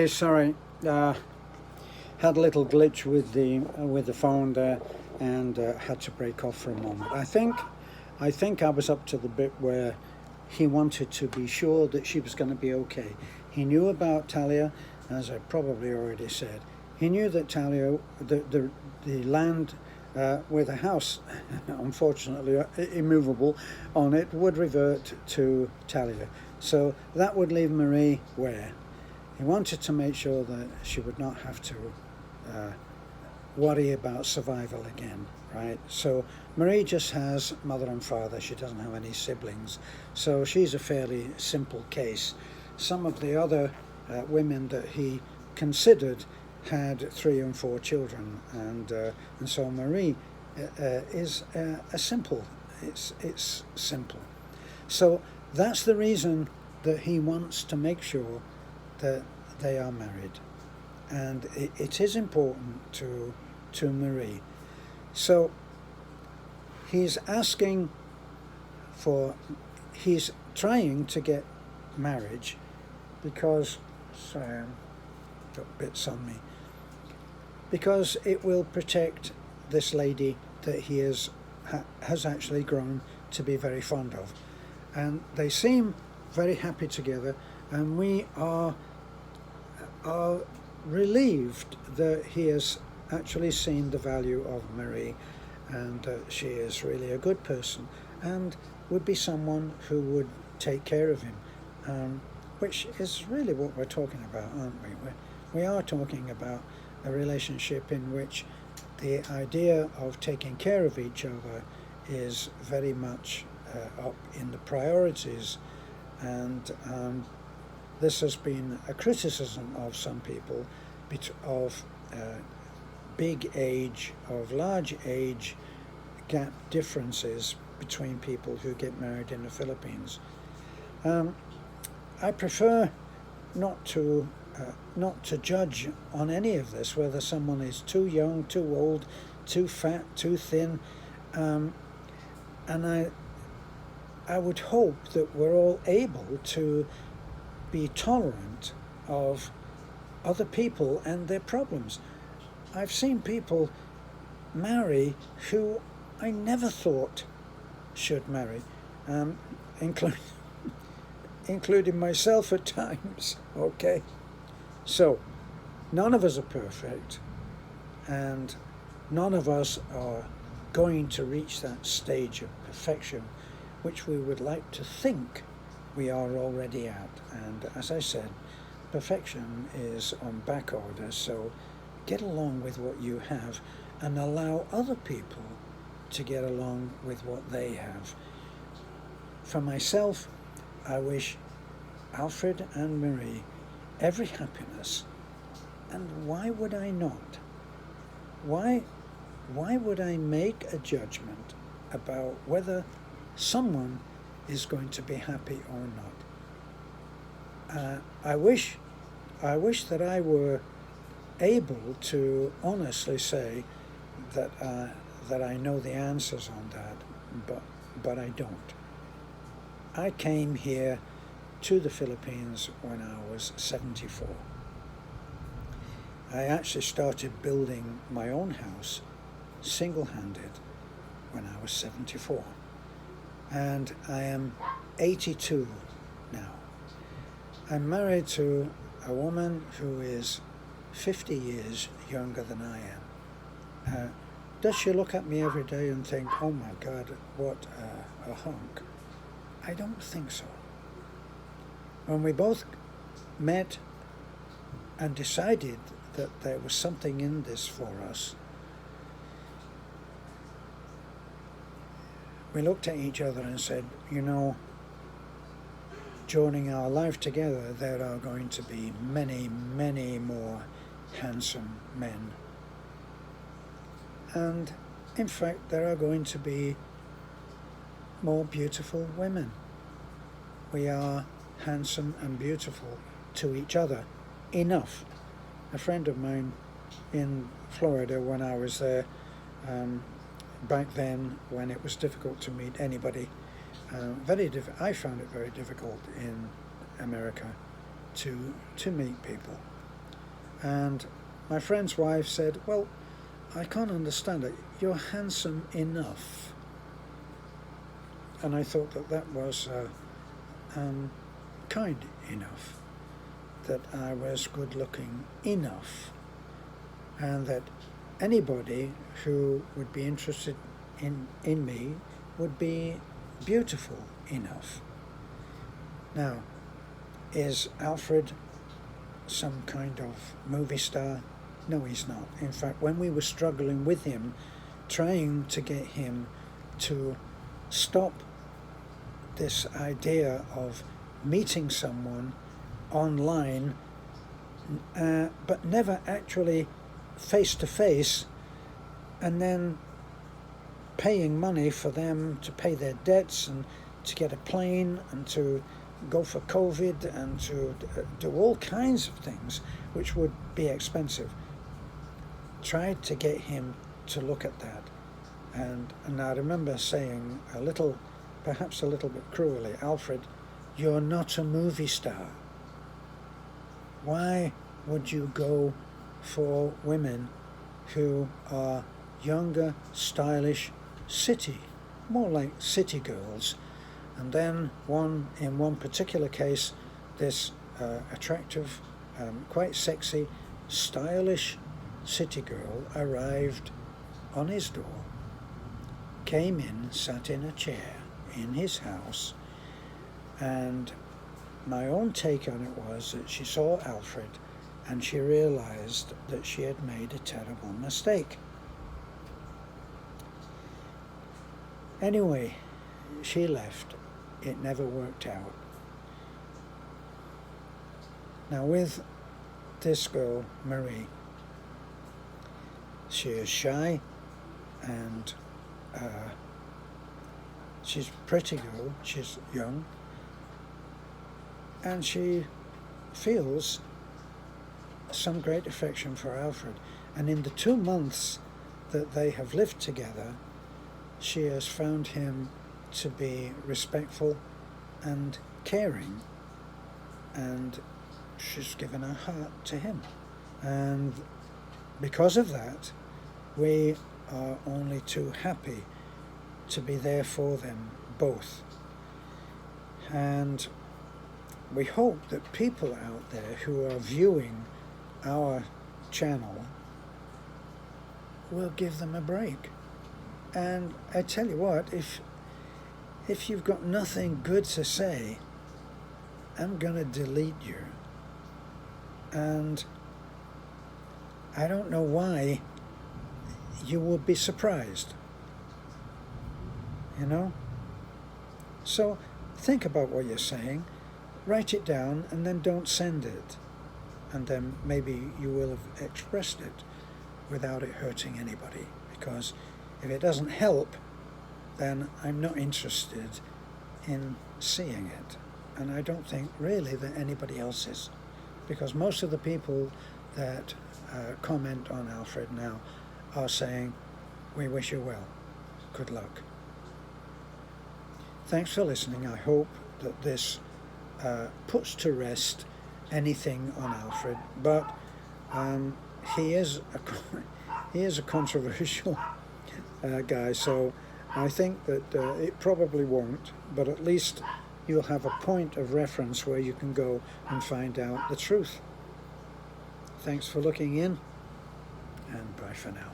Sorry, had a little glitch with the phone there, and had to break off for a moment. I think I was up to the bit where he wanted to be sure that she was going to be okay. He knew about Talia, as I probably already said. He knew that Talia, the land with a house, unfortunately immovable, on it would revert to Talia. So that would leave Marie where? He wanted to make sure that she would not have to worry about survival again, right? So Marie just has mother and father. She doesn't have any siblings. So she's a fairly simple case. Some of the other women that he considered had 3 and 4 children, and so Marie is a simple. It's simple. So that's the reason that he wants to make sure that they are married, and it is important to Marie. So he's trying to get marriage because, sorry, I've got bits on me, because it will protect this lady that he has actually grown to be very fond of, and they seem very happy together, and we are relieved that he has actually seen the value of Marie, and she is really a good person and would be someone who would take care of him, which is really what we're talking about, aren't we? We are talking about a relationship in which the idea of taking care of each other is very much up in the priorities, and this has been a criticism of some people of large age gap differences between people who get married in the Philippines. I prefer not to judge on any of this, whether someone is too young, too old, too fat, too thin, and I would hope that we're all able to be tolerant of other people and their problems. I've seen people marry who I never thought should marry, including myself at times. Okay, so none of us are perfect, and none of us are going to reach that stage of perfection which we would like to think we are already at. And as I said, perfection is on back order, so get along with what you have and allow other people to get along with what they have. For myself, I wish Alfred and Marie every happiness, and why would I not? Why would I make a judgment about whether someone is going to be happy or not? I wish that I were able to honestly say that I know the answers on that, but I don't. I came here to the Philippines when I was 74. I actually started building my own house single-handed when I was 74. And I am 82 now. I'm married to a woman who is 50 years younger than I am. Does she look at me every day and think, oh my God, what a hunk? I don't think so. When we both met and decided that there was something in this for us, we looked at each other and said, you know, joining our life together, there are going to be many, many more handsome men. And in fact, there are going to be more beautiful women. We are handsome and beautiful to each other enough. A friend of mine in Florida, when I was there, back then when it was difficult to meet anybody, I found it very difficult in America to meet people. And my friend's wife said, well, I can't understand it. You're handsome enough. And I thought that that was kind enough, that I was good looking enough, and that anybody who would be interested in me would be beautiful enough. Now, is Alfred some kind of movie star? No, he's not. In fact, when we were struggling with him, trying to get him to stop this idea of meeting someone online, but never actually face to face, and then paying money for them to pay their debts and to get a plane and to go for COVID and to do all kinds of things which would be expensive. Tried to get him to look at that, and I remember saying perhaps a little bit cruelly, Alfred, you're not a movie star. Why would you go for women who are younger, stylish, more like city girls? And then in one particular case, this attractive, quite sexy, stylish city girl arrived on his door, came in, sat in a chair in his house, and my own take on it was that she saw Alfred and she realized that she had made a terrible mistake. Anyway, she left. It never worked out. Now with this girl, Marie, she is shy, and she's a pretty girl, she's young, and she feels some great affection for Alfred. And in the 2 months that they have lived together, she has found him to be respectful and caring, and she's given her heart to him. And because of that, we are only too happy to be there for them both. And we hope that people out there who are viewing our channel will give them a break. And I tell you what, if you've got nothing good to say, I'm going to delete you. And I don't know why you will be surprised. You know? So think about what you're saying, write it down, and then don't send it. And then maybe you will have expressed it without it hurting anybody. Because if it doesn't help, then I'm not interested in seeing it. And I don't think really that anybody else is. Because most of the people that comment on Alfred now are saying, we wish you well, good luck. Thanks for listening. I hope that this puts to rest anything on Alfred, but he is a controversial guy, so I think that it probably won't, but at least you'll have a point of reference where you can go and find out the truth. Thanks for looking in, and bye for now.